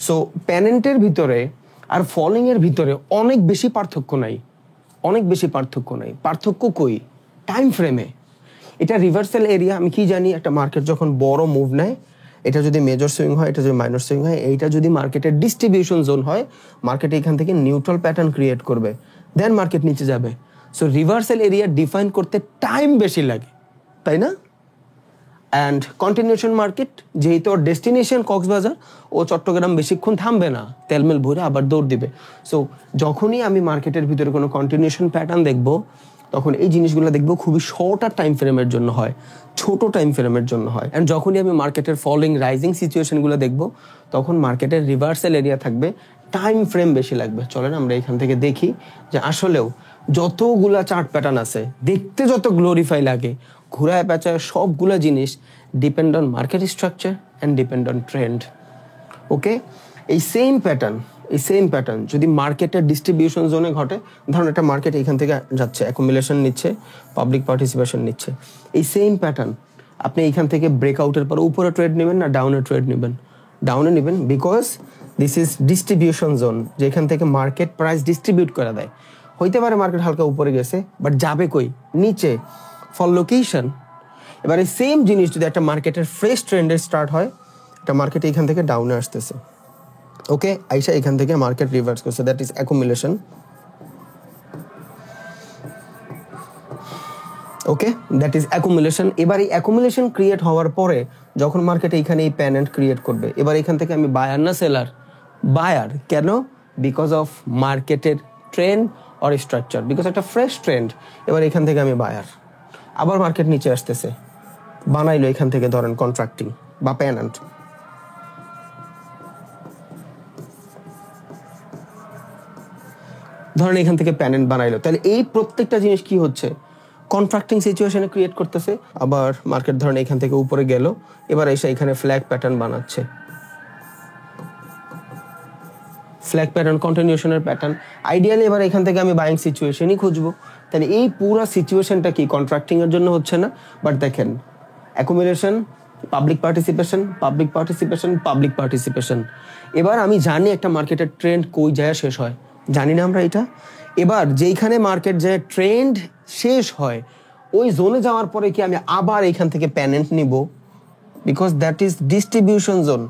সো প্যানেন্টের ভিতরে আর ফলিংয়ের ভিতরে অনেক বেশি পার্থক্য নাই, অনেক বেশি পার্থক্য নাই। পার্থক্য কই? টাইম ফ্রেমে। এটা রিভার্সাল এরিয়া। আমি কি জানি, একটা মার্কেট যখন বড় মুভ নেয়, এটা যদি মেজর সুইং হয়, এটা যদি মাইনর সুইং হয়, এইটা যদি মার্কেটের ডিস্ট্রিবিউশন জোন হয়, মার্কেট এখান থেকে নিউট্রাল প্যাটার্ন ক্রিয়েট করবে, দেন মার্কেট নিচে যাবে। সো রিভার্সাল এরিয়া ডিফাইন করতে টাইম বেশি লাগে, তাই না? অ্যান্ড কন্টিনিউশন মার্কেট, যেহেতু ওর ডেস্টিনেশন কক্সবাজার, ও চট্টগ্রাম বেশিক্ষণ থামবে না, তেলমেল ভরে আবার দৌড় দিবে। সো যখনই আমি মার্কেটের ভিতরে কোনো কন্টিনিউশন প্যাটার্ন দেখবো, তখন এই জিনিসগুলো দেখবো খুবই শর্টার টাইম ফ্রেমের জন্য হয়, ছোট টাইম ফ্রেমের জন্য হয়। অ্যান্ড যখনই আমি মার্কেটের ফলিং রাইজিং সিচুয়েশনগুলো দেখবো, তখন মার্কেটের রিভার্সাল এরিয়া থাকবে, টাইম ফ্রেম বেশি লাগবে। চলেন আমরা এখান থেকে দেখি যে আসলেও যতগুলা চার্ট প্যাটার্ন আছে, দেখতে যত গ্লোরিফাই লাগে, ঘুরায় পেঁচায় সবগুলা জিনিস depend on market structure and depend on trend. Okay, এই সেম প্যাটার্ন যদি মার্কেটের ডিস্ট্রিবিউশন জোনে ঘটে, ধরুন একটা মার্কেট এখান থেকে যাচ্ছে, অ্যাকুমুলেশন নিচ্ছে, পাবলিক পার্টিসিপেশন নিচ্ছে, এই সেম প্যাটার্ন আপনি এখান থেকে ব্রেকআউটের পর উপরে ট্রেড নেবেন না ডাউনে ট্রেড নেবেন? ডাউনে নেবেন, because this is distribution zone, যেখান থেকে মার্কেট প্রাইস ডিস্ট্রিবিউট করে দেয়। হইতে পারে মার্কেট হালকা উপরে গেছে, বাট যাবে কই? নিচে, ফর লোকেশন। এবার এই সেম জিনিস যদি একটা মার্কেটের ফ্রেশ ট্রেন্ডে স্টার্ট হয়, একটা মার্কেট এখান থেকে ডাউনে আসতেছে, ওকে, আইসা এখান থেকে মার্কেট রিভার্স করছে, that is accumulation. Okay, that is accumulation. এবার এই অ্যাকুমুলেশন ক্রিয়েট হওয়ার পরে যখন মার্কেট এইখানে এই প্যানেন্ট ক্রিয়েট করবে, এবার এখান থেকে আমি বায়ার না সেলার? বায়ার। কেন? বিকজ অফ মার্কেটের ট্রেন্ড অর স্ট্রাকচার, বিকজ একটা ফ্রেশ ট্রেন্ড। এবার এখান থেকে আমি বায়ার। আবার মার্কেট নিচে আসতেছে, বানাইলো এখান থেকে ধরেন কন্ট্রাক্টিং বা প্যানেন্ট, ধরেন এখান থেকে প্যানেন্ট বানাইলো, তাহলে এই প্রত্যেকটা জিনিস কি হচ্ছে? কন্ট্রাক্টিং সিচুয়েশনে ক্রিয়েট করতেছে। আবার মার্কেট ধরেন এখান থেকে উপরে গেল, এবার এসে এখানে ফ্ল্যাগ প্যাটার্ন বানাচ্ছে, ফ্ল্যাগ প্যাটার্ন, কন্টিনিউশনের প্যাটার্ন। আইডিয়ালি এবার এখান থেকে আমি বাইং সিচুয়েশনই খুঁজবো। তাহলে এই পুরো সিচুয়েশনটা কি কন্ট্রাক্টিং এর জন্য হচ্ছে না? বাট দেখেন, accumulation, public participation, public participation, public participation. এবার আমি জানি একটা মার্কেটের ট্রেন্ড কই যায় শেষ হয়, জানি না আমরা এটা? এবার যেইখানে মার্কেট যায় ট্রেন্ড শেষ হয়, ওই জোনে যাওয়ার পরে কি আমি আবার এখান থেকে প্যানেন্ট নিব? Because that is distribution zone.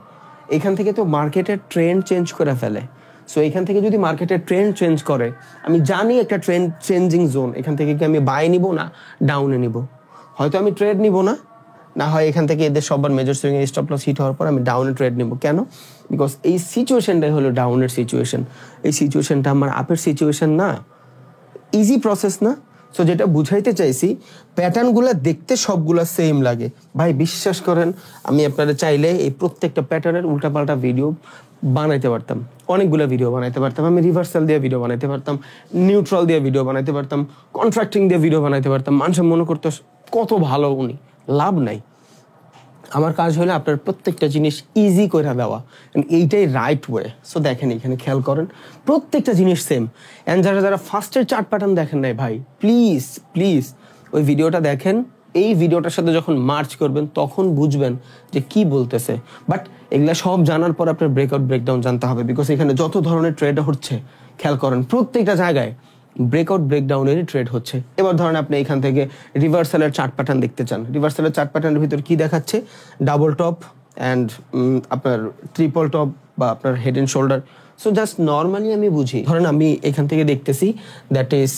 এখান থেকে তো মার্কেটের ট্রেন্ড চেঞ্জ করে ফেলে। সো এখান থেকে যদি মার্কেটের ট্রেন্ড চেঞ্জ করে, আমি জানি একটা ট্রেন্ড চেঞ্জিং জোন, এখান থেকে কি আমি বাই নিব না ডাউনে নিব? হয়তো আমি ট্রেড নিব না, না হয় এখান থেকে এদের সবার মেজর সুইং এর স্টপ লস হিট হওয়ার পর আমি ডাউনে ট্রেড নিব। কেন? বিকজ এই সিচুয়েশনটাই হলো ডাউনের সিচুয়েশন, এই সিচুয়েশনটা আমার আপের সিচুয়েশন না। ইজি প্রসেস না? সো যেটা বুঝাইতে চাইছি, প্যাটার্নগুলো দেখতে সবগুলো সেম লাগে ভাই, বিশ্বাস করেন। আমি আপনারা চাইলে এই প্রত্যেকটা প্যাটার্নের উল্টাপাল্টা ভিডিও বানাইতে পারতাম, অনেকগুলো ভিডিও বানাইতে পারতাম। আমি রিভার্সাল দিয়ে ভিডিও বানাইতে পারতাম, নিউট্রাল দিয়ে ভিডিও বানাইতে পারতাম, কন্ট্রাক্টিং দিয়ে ভিডিও বানাইতে পারতাম। মানুষ মনে করতো কত ভালো উনি, লাভ নাই। আমার কাজ হলো আপনার প্রত্যেকটা জিনিস ইজি করে দেওয়া, এইটাই রাইট ওয়ে। সো দেখেন এখানে খেয়াল করেন, প্রত্যেকটা জিনিস সেম। অ্যান্ড যারা ফার্স্টের চার্ট প্যাটার্ন দেখেন নাই ভাই, প্লিজ প্লিজ ওই ভিডিওটা দেখেন। এই ভিডিওটার সাথে যখন মার্চ করবেন তখন বুঝবেন যে কি বলতেছে। বাট এগুলা সব জানার পর আপনার ব্রেকআউট ব্রেকডাউন জানতে হবে, বিকজ এখানে যত ধরনের ট্রেড হচ্ছে খেয়াল করেন, প্রত্যেকটা জায়গায় ব্রেকআউট ব্রেকডাউনেরই ট্রেড হচ্ছে। এবার ধরেন আপনি এখান থেকে রিভার্সালের চার্ট প্যাটার্ন দেখতে চান, রিভার্সালের চার্ট প্যাটার্নের ভিতর কি দেখাচ্ছে? ডাবল টপ অ্যান্ড আপনার ট্রিপল টপ বা আপনার head and shoulder. So just normally আমি বুঝি, ধরেন আমি এখান থেকে দেখতেছি that is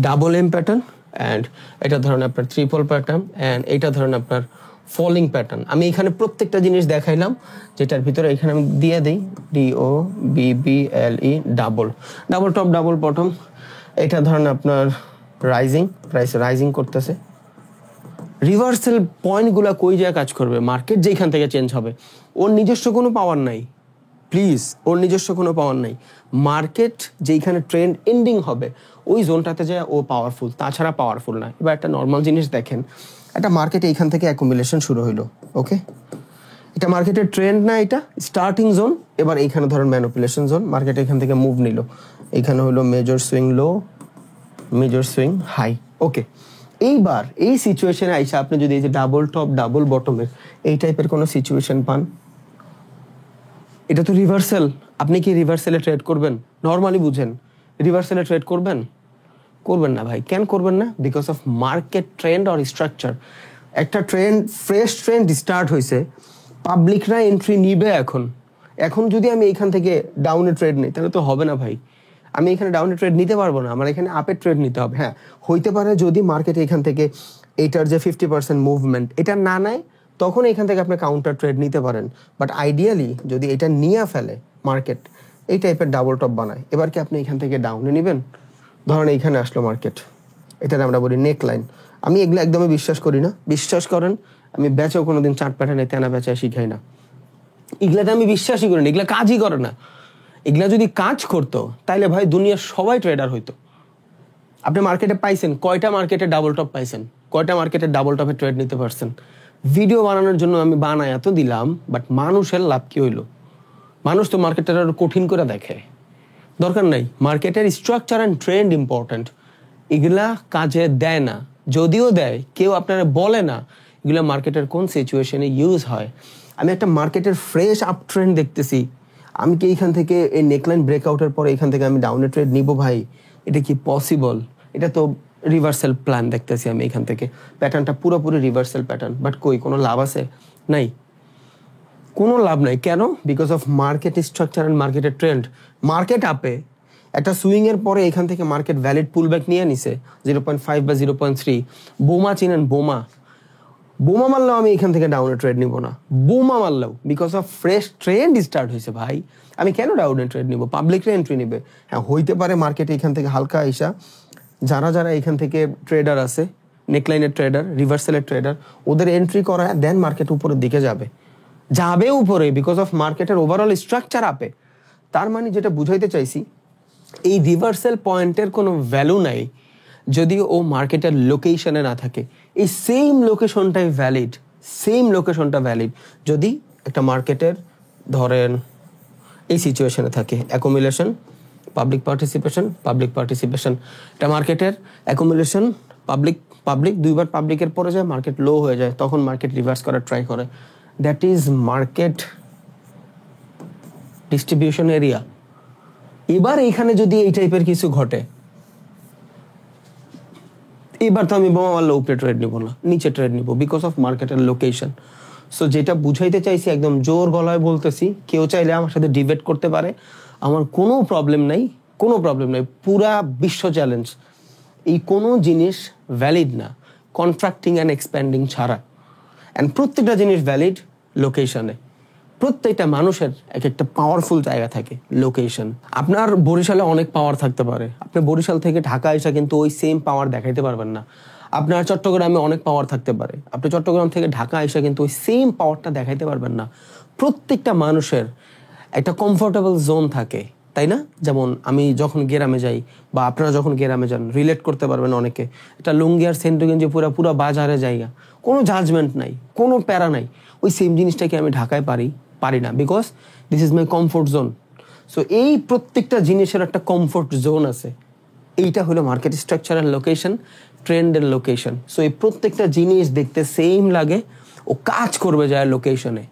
double M pattern, and এটা ধরেন আপনার ট্রিপল প্যাটার্ন, অ্যান্ড এটা ধরেন আপনার ফলিং প্যাটার্ন। আমি এখানে প্রত্যেকটা জিনিস দেখাইলাম, যেটার ভিতরে এখানে আমি দিয়ে দিই DOBBLE, double top double bottom. এটা ধরেন আপনার রাইজিং, প্রাইস রাইজিং করতেছে। রিভার্সাল পয়েন্টগুলো কই জায়গায় কাজ করবে? মার্কেট যেখান থেকে চেঞ্জ হবে, ওর নিজস্ব কোনো পাওয়ার নাই, প্লিজ, ওর নিজস্ব কোনো পাওয়ার নাই। মার্কেট যেইখানে ট্রেন্ড এন্ডিং হবে ওই জোনটাতে যায় ও পাওয়ারফুল, তাছাড়া পাওয়ারফুল না। এবার একটা নর্মাল জিনিস দেখেন, একটা মার্কেটে এইখান থেকে অ্যাকুমুলেশন শুরু হইলো, ওকে, এটা মার্কেটের ট্রেন্ড না, এটা স্টার্টিং জোন। এবার এইখানে ধরেন ম্যানিপুলেশন জোন, মার্কেট এখান থেকে মুভ নিল, এইখানে হলো major swing low, major swing high, okay. এইবার এই সিচুয়েশনে আইসা আপনি যদি এই যে ডাবল টপ ডাবল বটমের এই টাইপের কোনো সিচুয়েশন পান, এটা তো রিভার্সাল। আপনি কি রিভার্সালে ট্রেড করবেন? নর্মালি বুঝেন, রিভার্সালে ট্রেড করবেন? করবেন না ভাই। কেন করবেন না? Because of market trend or structure. একটা ট্রেন্ড, ফ্রেশ ট্রেন্ড স্টার্ট হয়েছে, পাবলিকরা এন্ট্রি নিবে। এখন যদি আমি এখান থেকে ডাউনে ট্রেড নিই তাহলে তো হবে না ভাই। আমি এখানে ডাউনে ট্রেড নিতে পারবো না, আমার এখানে আপে ট্রেড নিতে হবে। হ্যাঁ, হইতে পারে যদি মার্কেট এখান থেকে এইটার যে 50% মুভমেন্ট এটা না নেয়, তখন এখান থেকে আপনি কাউন্টার ট্রেড নিতে পারেন। বাট আইডিয়ালি যদি এটা নিয়ে ফেলে মার্কেট, এই টাইপের ডাবল টপ বানায়, এবার কি আপনি এখান থেকে ডাউনে নেবেন? ধরেন এইখানে আসলো মার্কেট, এটাতে আমরা বলি নেক লাইন। আমি এগুলো একদমই বিশ্বাস করি না, বিশ্বাস করেন। আমি বেচেও কোনোদিন চার্ট প্যাটার্নে তেনা বেচা শিখাই না, এগুলাতে আমি বিশ্বাসই করি না, এগুলা কাজই করে না। এগুলা যদি কাজ করতো তাইলে ভাই দুনিয়ার সবাই ট্রেডার হইতো। আপনি মার্কেটে পাইছেন কয়টা মার্কেটে ডাবল টপ পাইছেন? কয়টা মার্কেটে ডাবল টপে ট্রেড নিতে পারছেন? ভিডিও বানানোর জন্য আমি বানাই এত দিলাম, বাট মানুষের লাভ কি হইলো? মানুষ তো মার্কেটের আরো কঠিন করে দেখে। দরকার নাই, মার্কেটের স্ট্রাকচার অ্যান্ড ট্রেন্ড ইম্পর্টেন্ট, এগুলা কাজে দেয় না। যদিও দেয়, কেউ আপনারা বলে না এগুলা মার্কেটের কোন সিচুয়েশনে ইউজ হয়। আমি একটা মার্কেটের ফ্রেশ আপ ট্রেন্ড দেখতেছি, আমি কি এইখান থেকে এই নেকলাইন ব্রেকআউটের পরে এখান থেকে আমি ডাউনে ট্রেড নিব ভাই? এটা কি পসিবল? এটা তো রিভার্সাল প্ল্যান দেখতেছি আমি এখান থেকে, প্যাটার্নটা পুরোপুরি রিভার্সাল প্যাটার্ন। বাট কই কোনো লাভ আছে? নাই, কোনো লাভ নাই। কেন? Because of market structure and মার্কেটের ট্রেন্ড। মার্কেট আপে একটা সুইং এর পরে এখান থেকে মার্কেট ভ্যালিড পুলব্যাক নিয়ে নিছে 0.5 বা 0.3। বোমা চিনেন? বোমা মারলেও আমি এখান থেকে ডাউনে ট্রেড নিব না, বোমা মারলেও, because of fresh trend start হয়েছে ভাই। আমি কেন ডাউনে ট্রেড নিব? পাবলিকরা এন্ট্রি নিবে। হ্যাঁ, হইতে পারে মার্কেটে এখান থেকে হালকা আইসা যারা এখান থেকে ট্রেডার আছে, নেকলাইনের ট্রেডার, রিভার্সালের ট্রেডার, ওদের এন্ট্রি করা, দেন মার্কেট উপরের দিকে যাবে উপরে, বিকজ অফ মার্কেটের ওভারঅল স্ট্রাকচার আপে। তার মানে যেটা বুঝাইতে চাইছি, এই রিভার্সাল পয়েন্টের কোনো ভ্যালু নাই যদি ও মার্কেটের লোকেশনে না থাকে। এই সেম লোকেশনটা ভ্যালিড যদি একটা মার্কেটের ধরেন এই সিচুয়েশনে থাকে, অ্যাকুমুলেশন, পাবলিক পার্টিসিপেশন। এটা মার্কেটের অ্যাকুমুলেশন, পাবলিক দুইবার পাবলিকের পরে যায়, মার্কেট লো হয়ে যায়, তখন মার্কেট রিভার্স করার ট্রাই করে। That is market distribution area. এবার এইখানে যদি এই টাইপের কিছু ঘটে, এবার তো আমি বোমা মারলে উপরে ট্রেড নিব না, নিচে ট্রেড নিব, বিকজ অফ মার্কেটের লোকেশন। সো যেটা বুঝাইতে চাইছি, একদম জোর গলায় বলতেছি, কেউ চাইলে আমার সাথে ডিবেট করতে পারে, আমার কোনো প্রবলেম নাই। পুরা বিশ্ব চ্যালেঞ্জ। এই কোনো জিনিস ভ্যালিড না কন্ট্রাক্টিং অ্যান্ড এক্সপ্যান্ডিং ছাড়া। অ্যান্ড প্রত্যেকটা জিনিস ভ্যালিড লোকেশনে। প্রত্যেকটা মানুষের এক একটা পাওয়ারফুল জায়গা থাকে, লোকেশন। আপনার বরিশালে অনেক পাওয়ার থাকতে পারে, আপনি বরিশাল থেকে ঢাকা এসে কিন্তু ওই সেম পাওয়ার দেখাইতে পারবেন না। আপনার চট্টগ্রামে অনেক পাওয়ার থাকতে পারে, আপনি চট্টগ্রাম থেকে ঢাকা এসে কিন্তু ওই সেম পাওয়ারটা দেখাইতে পারবেন না। প্রত্যেকটা মানুষের একটা কমফোর্টেবল জোন থাকে, তাই না? যেমন আমি যখন গ্রামে যাই বা আপনারা যখন গ্রামে যান, রিলেট করতে পারবেন অনেকে। একটা লুঙ্গি আর সেন্টু গেঞ্জি পুরো বাজারে জায়গা, কোনো জাজমেন্ট নাই, কোনো প্যারা নাই। ওই সেম জিনিসটাকে আমি ঢাকায় পারি না, because this is my comfort zone. So এই প্রত্যেকটা জিনিসের একটা কমফোর্ট জোন আছে। এইটা হলো মার্কেট স্ট্রাকচারের লোকেশন, ট্রেন্ডের লোকেশন। সো এই প্রত্যেকটা জিনিস দেখতে সেম লাগে, ও কাজ করবে যায় লোকেশনে।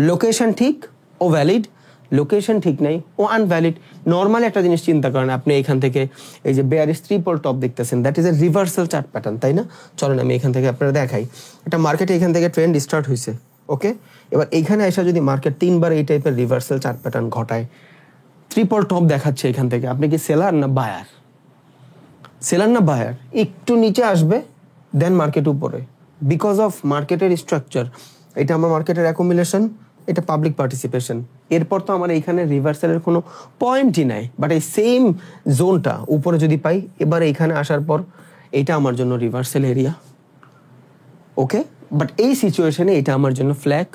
লোকেশন ঠিক, ও ভ্যালিড, লোকেশন ঠিক নাই, ও আনভ্যালিড। নর্মালি একটা জিনিস চিন্তা করেন, আপনি এখান থেকে এই যে বেয়ারিশ ট্রিপল টপ দেখতেছেন, that is a reversal chart pattern, তাই না? চলেন আমি এখান থেকে আপনারা দেখাই। একটা মার্কেটে এখান থেকে ট্রেন্ড স্টার্ট হয়েছে, ওকে, এবার এইখানে এসে যদি মার্কেট 3বার এই টাইপের রিভার্সাল চার্ট প্যাটার্ন ঘটায়, ট্রিপল টপ দেখাচ্ছে এখান থেকে, আপনি কি সেলার না বায়ার? সেলার না বায়ার? একটু নিচে আসবে, দেন মার্কেট উপরে, বিকজ অফ মার্কেটের স্ট্রাকচার। এটা আমার মার্কেটের অ্যাকুমুলেশন, এটা পাবলিক পার্টিসিপেশন। এরপর তো আমার এইখানে রিভার্সালের কোনো পয়েন্টই নাই, বাট এই সেম জোনটা উপরে যদি পাই, এবার এইখানে আসার পর এটা আমার জন্য রিভার্সাল এরিয়া। ওকে, বাট এই সিচুয়েশনে এটা আমার জন্য ফ্ল্যাগ,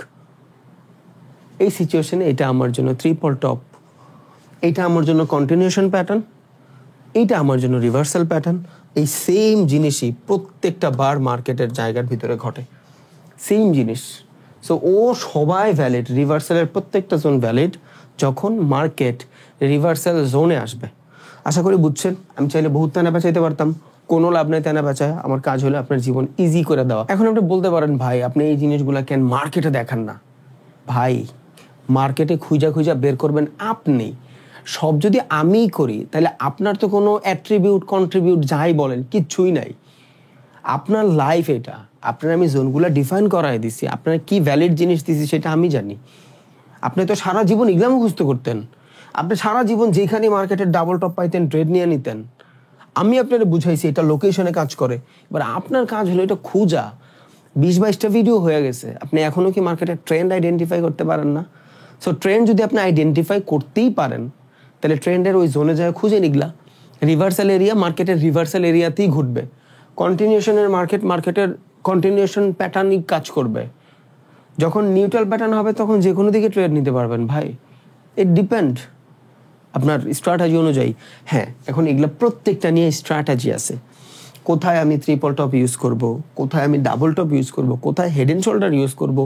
এই সিচুয়েশনে এটা আমার জন্য ট্রিপল টপ, এটা আমার জন্য কন্টিনিউশন প্যাটার্ন, এইটা আমার জন্য রিভার্সাল প্যাটার্ন। এই সেম জিনিসই প্রত্যেকটা বার মার্কেটের জায়গার ভিতরে ঘটে, সেম জিনিস। সো ও সবাই ভ্যালিড, রিভার্সালের প্রত্যেকটা জোন ভ্যালিড যখন মার্কেট রিভার্সাল জোনে আসবে। আশা করি বুঝছেন। আমি চাইলে বহুত তেনা বেচাইতে পারতাম, কোনো লাভ নাই তেনা বেচায়। আমার কাজ হলো আপনার জীবন ইজি করে দেওয়া। এখন আপনি বলতে পারেন, ভাই আপনি এই জিনিসগুলো কেন মার্কেটে দেখান না? ভাই, মার্কেটে খুঁজা খুঁজা বের করবেন আপনি। সব যদি আমিই করি, তাহলে আপনার তো কোনো অ্যাট্রিবিউট কন্ট্রিবিউট যাই বলেন কিচ্ছুই নাই। আপনার লাইফ এটা, আপনার আমি জোনগুলো ডিফাইন করাই দিছি, আপনার কি ভ্যালিড জিনিস দিছি সেটা আমি জানি। আপনি তো সারা জীবন ইগলা মুখস্থ করতেন, আপনি সারা জীবন যেখানে মার্কেটের ডাবল টপ পাইতেন ট্রেড নিয়ে নিতেন। আমি আপনাকে বুঝাইছি এটা লোকেশনে কাজ করে। এবার আপনার কাজ হলো এটা খুঁজা। 20-22টা ভিডিও হয়ে গেছে, আপনি এখনো কি মার্কেটের ট্রেন্ড আইডেন্টিফাই করতে পারেন না? সো ট্রেন্ড যদি আপনি আইডেন্টিফাই করতেই পারেন, তাহলে ট্রেন্ডের ওই জোনে যায় খুঁজে নিগলা। রিভার্সাল এরিয়া মার্কেটের রিভার্সাল এরিয়াতেই ঘুরবে। কন্টিনিউশনের মার্কেটের কন্টিনিউশন প্যাটার্নই কাজ করবে। যখন নিউট্রাল প্যাটার্ন হবে তখন যে কোনো দিকে ট্রেড নিতে পারবেন ভাই। ইট ডিপেন্ড আপনার স্ট্র্যাটেজি অনুযায়ী। হ্যাঁ, এখন এগুলো প্রত্যেকটা নিয়ে স্ট্র্যাটেজি আছে। কোথায় আমি ট্রিপল টপ ইউজ করব, কোথায় আমি ডাবল টপ ইউজ করব, কোথায় হেড এন্ড শোল্ডার ইউজ করব,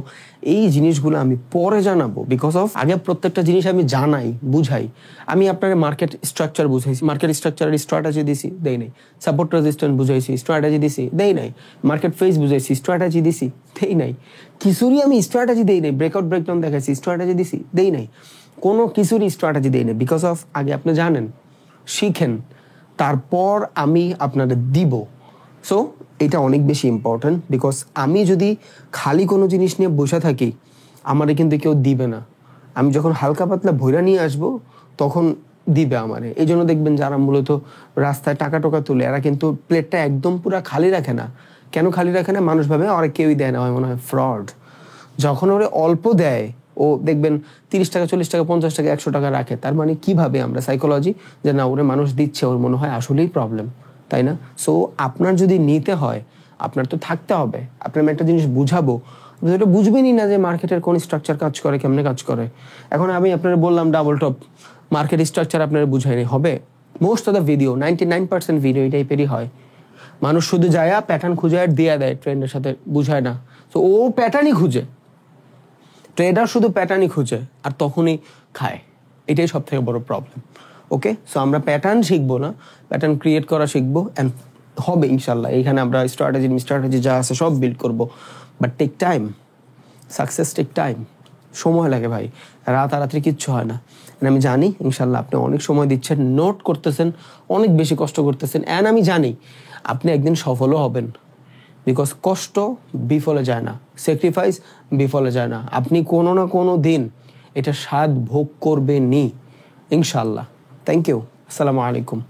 এই জিনিসগুলো আমি পরে জানাবো। বিকজ অফ আগে প্রত্যেকটা জিনিস আমি জানাই, বুঝাই। আমি আপনার মার্কেট স্ট্রাকচার বুঝাইছি, মার্কেট স্ট্রাকচারের স্ট্র্যাটেজি দিছি, দেই নাই। সাপোর্ট রেজিস্ট্যান্স বুঝাইছি, স্ট্র্যাটেজি দিছি, দেই নাই। মার্কেট ফেস বুঝাইছি, স্ট্র্যাটেজি দিছি, দেই নাই। কিছুরই আমি স্ট্র্যাটেজি দেই নাই। ব্রেকআউট ব্রেকডাউন দেখাইছি, স্ট্র্যাটেজি দিছি, দেই নাই। কোনো কিছুরই স্ট্র্যাটেজি দেই নাই। বিকজ অফ আগে আপনি জানেন, শিখেন, তারপর আমি আপনাদের দিব। সো এটা অনেক বেশি ইম্পর্টেন্ট। বিকজ আমি যদি খালি কোনো জিনিস নিয়ে বসে থাকি, আমারে কিন্তু কেউ দিবে না। আমি যখন হালকা পাতলা ভৈরা নিয়ে আসবো, তখন দিবে আমারে। এই জন্য দেখবেন যারা মূলত রাস্তায় টাকা টোকা তুলে, এরা কিন্তু প্লেটটা একদম পুরা খালি রাখে না। কেন খালি রাখে না? মানুষ ভাবে ওরা কেউই দেয় না, হয় মনে হয় ফ্রড। যখন ওরে অল্প দেয়, ও দেখবেন 30 টাকা 40 টাকা 50 টাকা 100 টাকা রাখে। তার মানে কিভাবে আমরা সাইকোলজি যে না ওরে মানুষ দিচ্ছে, ওর মনে হয় আসলেই প্রবলেম, তাই না? সো আপনার যদি নিতে হয়, আপনার তো থাকতে হবে। আপনার আমি একটা জিনিস বুঝাবো, এটা বুঝবেনই না যে মার্কেটের কোন স্ট্রাকচার কাজ করে, কেমনে কাজ করে। এখন আমি আপনারা বললাম ডাবল টপ, মার্কেট স্ট্রাকচার আপনারা বুঝাইনি হবে। Most of the video 99% video এই টাইপেরই হয়। মানুষ শুধু যায় প্যাটার্ন খুঁজে আর দিয়ে দেয়, ট্রেন্ডের সাথে বুঝায় না। তো ও প্যাটার্নই খুঁজে, ট্রেডার শুধু প্যাটার্নই খুঁজে আর তখনই খায়। এটাই সব থেকে বড় প্রবলেম। ওকে, সো আমরা প্যাটার্ন শিখবো না, প্যাটার্ন ক্রিয়েট করা শিখবো, অ্যান্ড হবে ইনশাল্লাহ। এইখানে আমরা স্ট্র্যাটেজি যা আছে সব বিল্ড করবো। But take time, success take time, সময় লাগে ভাই, রাতারাতি কিচ্ছু হয় না। আমি জানি ইনশাল্লাহ আপনি অনেক সময় দিচ্ছেন, নোট করতেছেন, অনেক বেশি কষ্ট করতেছেন, অ্যান্ড আমি জানি আপনি একদিন সফলও হবেন। বিকজ কষ্ট বিফলে যায় না, স্যাক্রিফাইস বিফলে যায় না। আপনি কোনো না কোনো দিন এটা স্বাদ ভোগ করবেনই ইনশাল্লাহ। Thank you. আসসালামু আলাইকুম।